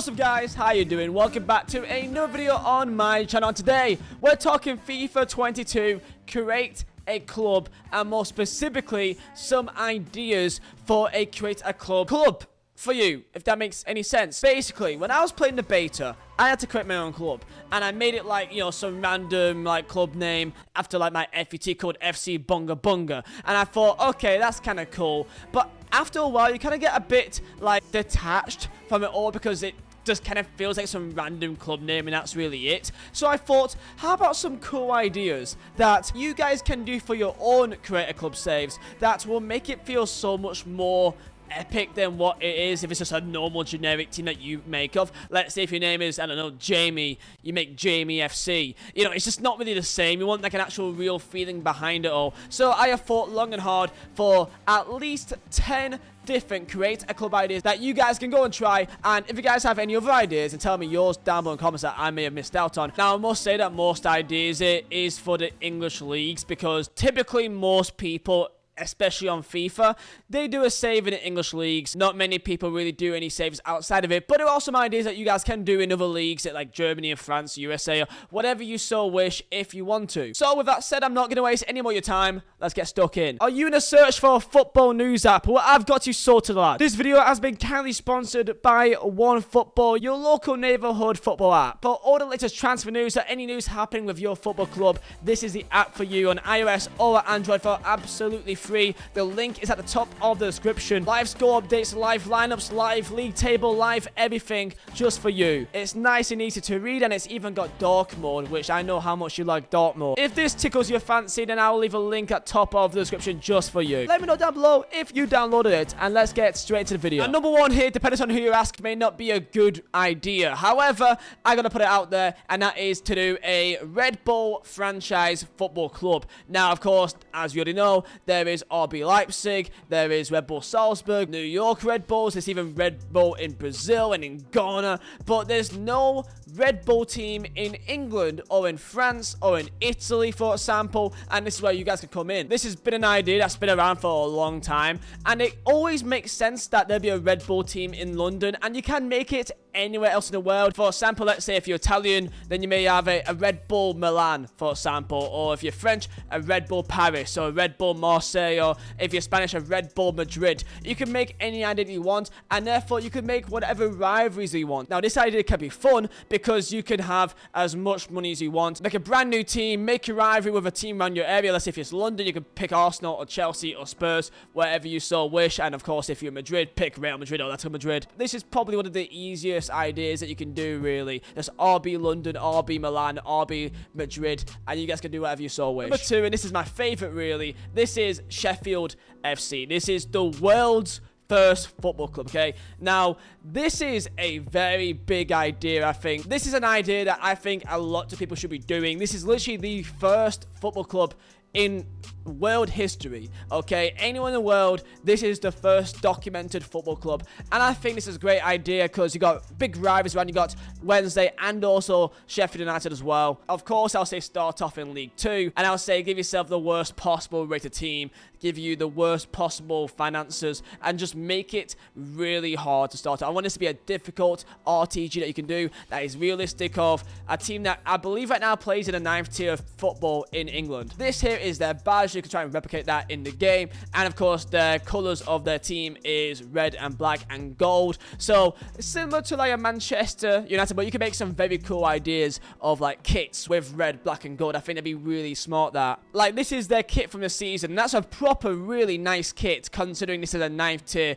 What's up guys, how you doing? Welcome back to another video on my channel. Today we're talking FIFA 22, create a club, and more specifically some ideas for a create a club for you, if that makes any sense. Basically, when I was playing the beta, I had to create my own club, and I made it like, you know, some random like club name after like my FUT called FC Bunga Bunga, and I thought, okay, that's kind of cool. But after a while, you kind of get a bit like detached from it all because it just kind of feels like some random club name, and that's really it. So I thought, how about some cool ideas that you guys can do for your own create a club saves that will make it feel so much more epic than what it is if it's just a normal generic team that you make of. Let's say if your name is, I don't know, Jamie, you make Jamie FC. You know, it's just not really the same. You want like an actual real feeling behind it all. So I have thought long and hard for at least 10 different create a club ideas that you guys can go and try. And if you guys have any other ideas, and tell me yours down below in comments that I may have missed out on. Now I must say that most ideas it is for the English leagues, because typically most people, especially on FIFA, they do a save in the English leagues. Not many people really do any saves outside of it, but there are some ideas that you guys can do in other leagues like Germany and France, USA, or whatever you so wish if you want to. So with that said, I'm not going to waste any more of your time. Let's get stuck in. Are you in a search for a football news app? Well, I've got you sorted, lad. This video has been kindly sponsored by OneFootball, your local neighborhood football app. For all the latest transfer news or any news happening with your football club, this is the app for you on iOS or Android for absolutely free. The link is at the top of the description. Live score updates, live lineups, live league table, live everything just for you. It's nice and easy to read, and it's even got dark mode, which I know how much you like dark mode. If this tickles your fancy, then I'll leave a link at top of the description just for you. Let me know down below if you downloaded it, and let's get straight to the video. And number one here, depending on who you ask, may not be a good idea. However, I gotta put it out there, and that is to do a Red Bull franchise football club. Now, of course, as you already know, there is RB Leipzig, there is Red Bull Salzburg, New York Red Bulls, there's even Red Bull in Brazil and in Ghana, but there's no Red Bull team in England or in France or in Italy, for example, and this is where you guys can come in. This has been an idea that's been around for a long time, and it always makes sense that there'll be a Red Bull team in London, and you can make it anywhere else in the world. For example, let's say if you're Italian, then you may have a Red Bull Milan, for example, or if you're French, a Red Bull Paris, or a Red Bull Marseille, or if you're Spanish, a Red Bull Madrid. You can make any idea you want, and therefore you can make whatever rivalries you want. Now, this idea can be fun because you can have as much money as you want. Make a brand new team, make a rivalry with a team around your area. Let's say if it's London, you can pick Arsenal or Chelsea or Spurs, wherever you so wish. And of course, if you're Madrid, pick Real Madrid or Atletico Madrid. This is probably one of the easiest ideas that you can do, really. Just RB London, RB Milan, RB Madrid, and you guys can do whatever you so wish. Number two, and this is my favorite, really, this is Sheffield FC. This is the world's first football club, okay? Now, this is a very big idea, I think. This is an idea that I think a lot of people should be doing. This is literally the first football club in world history, okay? Anyone in the world, this is the first documented football club, and I think this is a great idea because you got big rivals around. You got Wednesday and also Sheffield United as well. Of course, I'll say start off in League 2, and I'll say give yourself the worst possible rated team, give you the worst possible finances, and just make it really hard to start. I want this to be a difficult RTG that you can do that is realistic, of a team that I believe right now plays in the 9th tier of football in England. This here is their badge. You can try and replicate that in the game, and of course the colors of their team is red and black and gold, so similar to like a Manchester United, but you can make some very cool ideas of like kits with red, black and gold. I think that'd be really smart. That like this is their kit from the season, and that's a proper really nice kit considering this is a 9th tier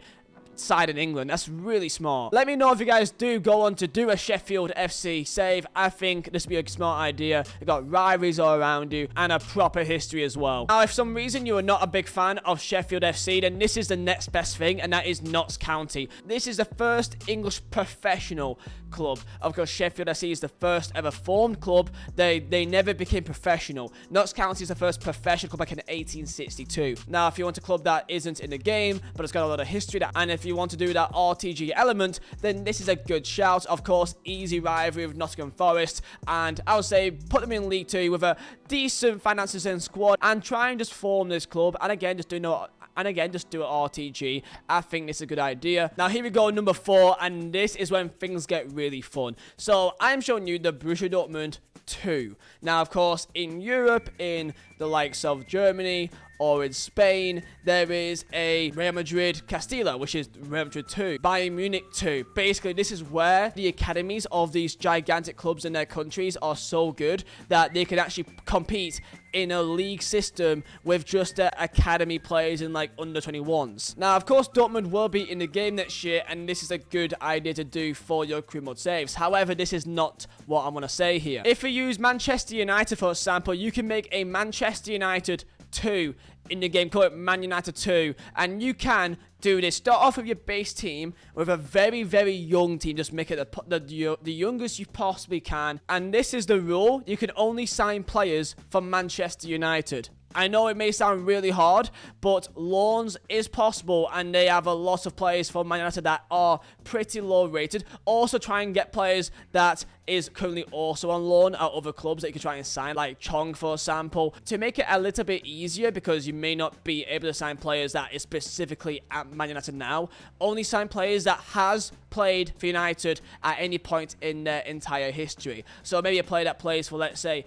side in England. That's really smart. Let me know if you guys do go on to do a Sheffield FC save. I think this would be a smart idea. You got rivalries all around you and a proper history as well. Now, if for some reason you are not a big fan of Sheffield FC, then this is the next best thing, and that is Notts County. This is the first English professional club. Of course, Sheffield FC is the first ever formed club. They never became professional. Notts County is the first professional club back in 1862. Now, if you want a club that isn't in the game, but it's got a lot of history, and if you want to do that RTG element, then this is a good shout. Of course, easy rivalry with Nottingham Forest, and I would say put them in League 2 with a decent finances and squad, and try and just form this club. And again, just do no and again, just do it RTG. I think this is a good idea. Now, here we go, number 4, and this is when things get really fun. So, I'm showing you the Borussia Dortmund 2. Now, of course, in Europe, in the likes of Germany or in Spain, there is a Real Madrid Castilla, which is Real Madrid 2, Bayern Munich 2. Basically, this is where the academies of these gigantic clubs in their countries are so good that they can actually compete in a league system with just academy players in like under 21s. Now, of course, Dortmund will be in the game next year, and this is a good idea to do for your career mode saves. However, this is not what I'm going to say here. If you use Manchester United, for example, you can make a Manchester United 2 in the game, call it Man United 2, and you can do this. Start off with your base team with a very, very young team. Just make it the youngest you possibly can. And this is the rule. You can only sign players from Manchester United. I know it may sound really hard, but loans is possible, and they have a lot of players from Man United that are pretty low rated. Also, try and get players that is currently also on loan at other clubs that you can try and sign, like Chong, for example, to make it a little bit easier, because you may not be able to sign players that is specifically at Man United now. Only sign players that has played for United at any point in their entire history. So maybe a player that plays for, let's say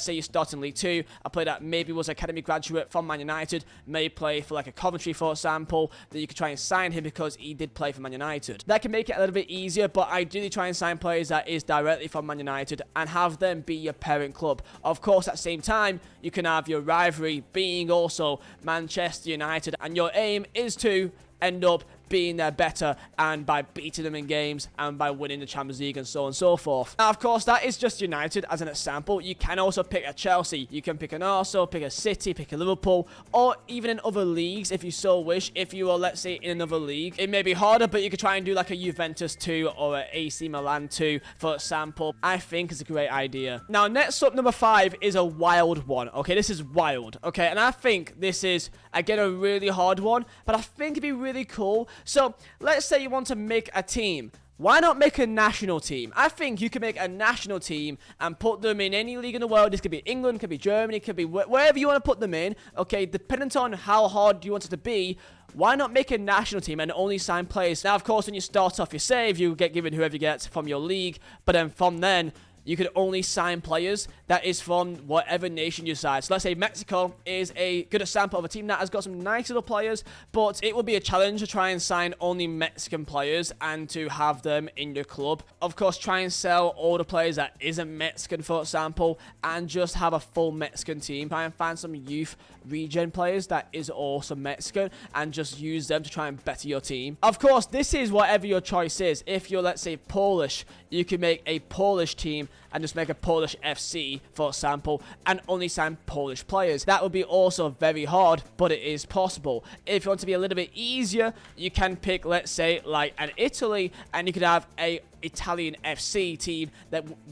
you start in League 2, a player that maybe was an academy graduate from Man United, may play for like a Coventry, for example, that you could try and sign him because he did play for Man United. That can make it a little bit easier, but ideally try and sign players that is directly from Man United and have them be your parent club. Of course, at the same time, you can have your rivalry being also Manchester United, and your aim is to end up being there better, and by beating them in games and by winning the Champions League and so on and so forth. Now, of course, that is just United as an example. You can also pick a Chelsea, you can pick an Arsenal, pick a City, pick a Liverpool, or even in other leagues if you so wish. If you are, let's say, in another league, it may be harder, but you could try and do like a Juventus 2 or an AC Milan 2, for example. I think it's a great idea. Now, next up, number 5 is a wild one. Okay, this is wild. Okay, and I think this is, again, a really hard one, but I think it'd be really cool. So, let's say you want to make a team. Why not make a national team? I think you can make a national team and put them in any league in the world. This could be England, could be Germany, could be wherever you want to put them in. Okay, dependent on how hard you want it to be. Why not make a national team and only sign players? Now, of course, when you start off your save, you get given whoever you get from your league. But then from then, you can only sign players that is from whatever nation you side. So let's say Mexico is a good example of a team that has got some nice little players, but it will be a challenge to try and sign only Mexican players and to have them in your club. Of course, try and sell all the players that isn't Mexican, for example, and just have a full Mexican team. Try and find some youth regen players that is also Mexican and just use them to try and better your team. Of course, this is whatever your choice is. If you're, let's say, Polish, you can make a Polish team and just make a Polish FC, for example, and only sign Polish players. That would be also very hard, but it is possible. If you want to be a little bit easier, you can pick, let's say, like an Italy, and you could have a Italian FC team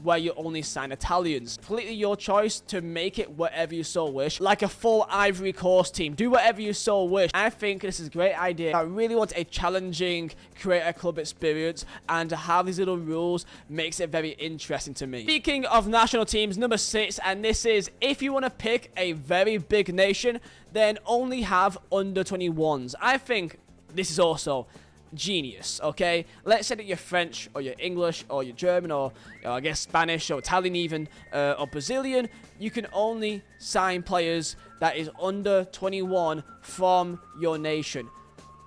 where you only sign Italians. Completely your choice to make it whatever you so wish. Like a full Ivory Coast team. Do whatever you so wish. I think this is a great idea. I really want a challenging creator club experience, and to have these little rules makes it very interesting to me. Speaking of national teams, number 6, and this is, if you want to pick a very big nation, then only have under 21s. I think this is also genius. Okay, let's say that you're French or you're English or you're German or I guess Spanish or Italian even or Brazilian. You can only sign players that is under 21 from your nation.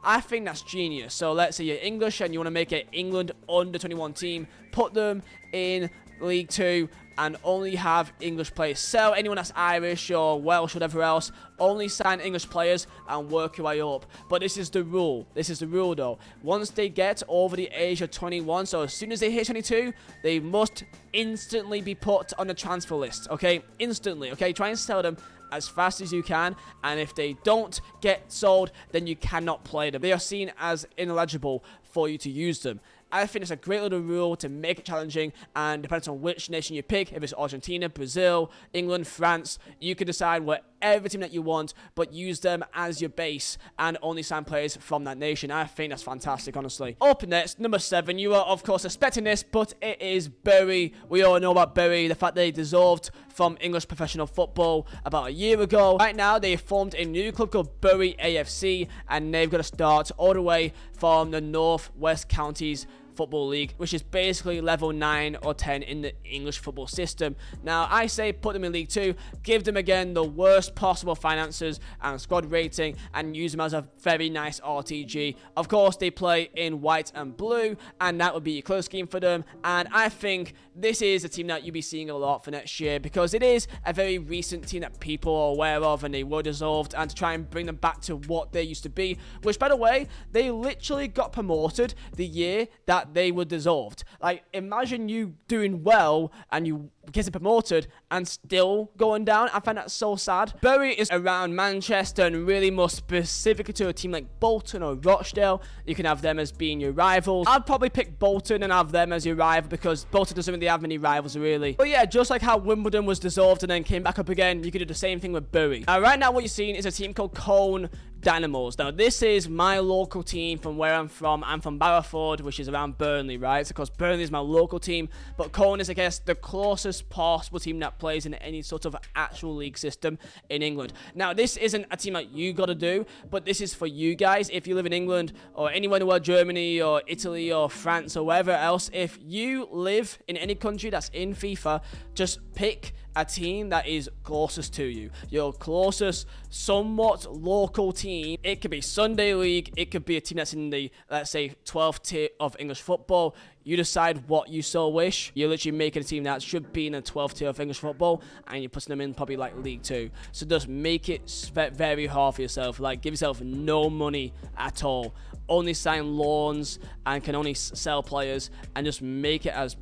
I think that's genius. So let's say you're English and you want to make an England under 21 team, put them in League 2 and only have English players. Sell anyone that's Irish or Welsh, whatever else. Only sign English players and work your way up. But this is the rule. This is the rule though. Once they get over the age of 21, so as soon as they hit 22, they must instantly be put on the transfer list. Okay? Instantly. Okay? Try and sell them as fast as you can, and if they don't get sold, then you cannot play them. They are seen as ineligible for you to use them. I think it's a great little rule to make it challenging, and depending on which nation you pick, if it's Argentina, Brazil, England, France, you can decide whatever team that you want, but use them as your base and only sign players from that nation. I think that's fantastic, honestly. Up next, number 7. You are, of course, expecting this, but it is Bury. We all know about Bury, the fact they dissolved from English professional football about a year ago. Right now, they formed a new club called Bury AFC, and they've got to start all the way from the North West Counties Football League, which is basically level 9 or 10 in the English football system. Now, I say put them in League 2, give them again the worst possible finances and squad rating, and use them as a very nice RTG. Of course, they play in white and blue, and that would be your colour scheme for them. And I think this is a team that you'll be seeing a lot for next year, because it is a very recent team that people are aware of, and they were dissolved, and to try and bring them back to what they used to be, which, by the way, they literally got promoted the year that they were dissolved. Like, imagine you doing well and you getting promoted and still going down. I find that so sad. Bury is around Manchester, and really more specifically to a team like Bolton or Rochdale. You can have them as being your rivals. I'd probably pick Bolton and have them as your rival, because Bolton doesn't really have many rivals really. But yeah, just like how Wimbledon was dissolved and then came back up again, you could do the same thing with Bury. Right now what you're seeing is a team called Colne Dynamos. Now, this is my local team from where I'm from. I'm from Barrowford, which is around Burnley, right? So, of course, Burnley is my local team, but Colne is, I guess, the closest possible team that plays in any sort of actual league system in England. Now, this isn't a team that you got to do, but this is for you guys. If you live in England or anywhere in the world, Germany or Italy or France or wherever else, if you live in any country that's in FIFA, just pick a team that is closest to you, your closest somewhat local team. It could be Sunday League, it could be a team that's in the, let's say, 12th tier of English football. You decide what you so wish. You're literally making a team that should be in the 12th tier of English football, and you're putting them in probably like League 2. So just make it very hard for yourself. Like, give yourself no money at all. Only sign loans and can only sell players, and just make it as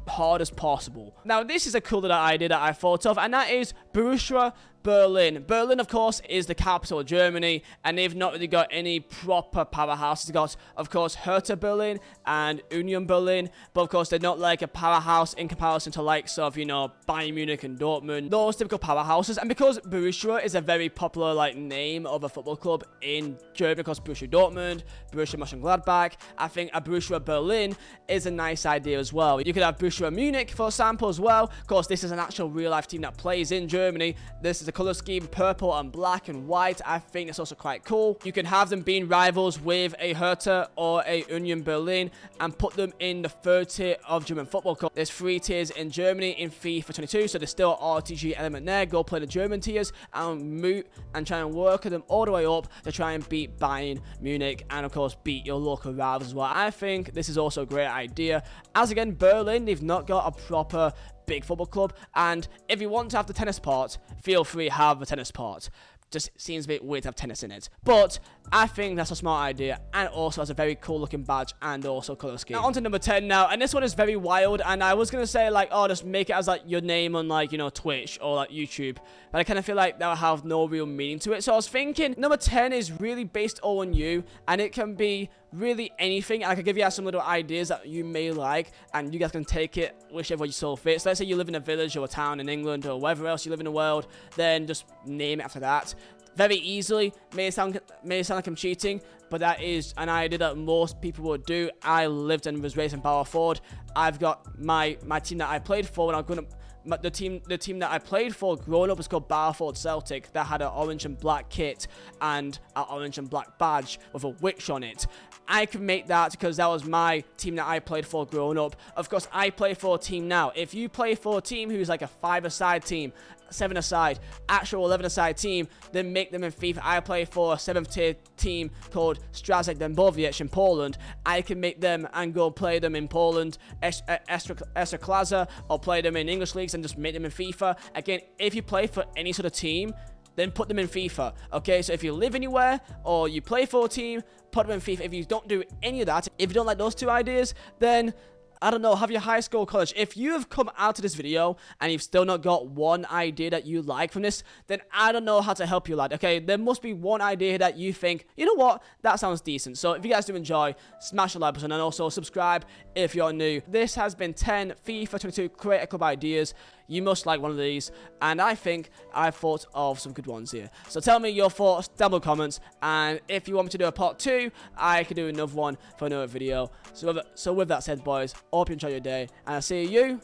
hard as possible. Now, this is a cool little idea that I thought of, and that is Borussia Berlin. Berlin, of course, is the capital of Germany, and they've not really got any proper powerhouses. They've got, of course, Hertha Berlin and Union Berlin, but of course, they're not like a powerhouse in comparison to likes of, you know, Bayern Munich and Dortmund, those typical powerhouses. And because Borussia is a very popular, like, name of a football club in Germany, because Borussia Dortmund, Borussia Mönchengladbach, I think a Borussia Berlin is a nice idea as well. You could have Borussia Munich, for example, as well. Of course, this is an actual real-life team that plays in Germany. This is a color scheme, purple and black and white. I think it's also quite cool. You can have them being rivals with a Hertha or a Union Berlin, and put them in the 3rd tier of German football club. There's 3 tiers in Germany in FIFA 22, so there's still an RTG element there. Go play the German tiers and move and try and work them all the way up to try and beat Bayern Munich, and of course beat your local rivals as well. I think this is also a great idea, as again, Berlin, they've not got a proper big football club, and if you want to have the tennis part, feel free to have the tennis part. Just seems a bit weird to have tennis in it, but I think that's a smart idea, and also has a very cool looking badge and also color scheme. Now on to number 10 now, and this one is very wild, and I was gonna say like, oh, just make it as like your name on like, you know, Twitch or like YouTube, but I kind of feel like that would have no real meaning to it. So I was thinking number 10 is really based all on you, and it can be really anything. I could give you guys some little ideas that you may like, and you guys can take it whichever you so fit. So let's say you live in a village or a town in England or wherever else you live in the world, then just name it after that. Very easily. May sound like I'm cheating, but that is an idea that most people would do. I lived and was raised in Barrowford. I've got my team that I played for when I was growing up. The team that I played for growing up was called Barrowford Celtic. That had an orange and black kit and an orange and black badge with a witch on it. I could make that because that was my team that I played for growing up. Of course, I play for a team now. If you play for a team who's like a 5-a-side team, 7-a-side, actual 11-a-side team, then make them in FIFA. I play for a 7th tier team called Strazek Dębowiec in Poland. I can make them and go play them in Poland, Ekstraklasa, or play them in English leagues and just make them in FIFA. Again, if you play for any sort of team, then put them in FIFA, okay? So if you live anywhere or you play for a team, put them in FIFA. If you don't do any of that, if you don't like those two ideas, then I don't know, have your high school or college. If you have come out to this video and you've still not got one idea that you like from this, then I don't know how to help you, lad. Okay, there must be one idea that you think, you know what, that sounds decent. So if you guys do enjoy, smash the like button and also subscribe if you're new. This has been 10 FIFA 22 Creator Club ideas. You must like one of these, and I think I've thought of some good ones here. So tell me your thoughts down below comments, and if you want me to do a part 2, I can do another one for another video. So with that said, boys, I hope you enjoy your day, and I'll see you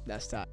next time.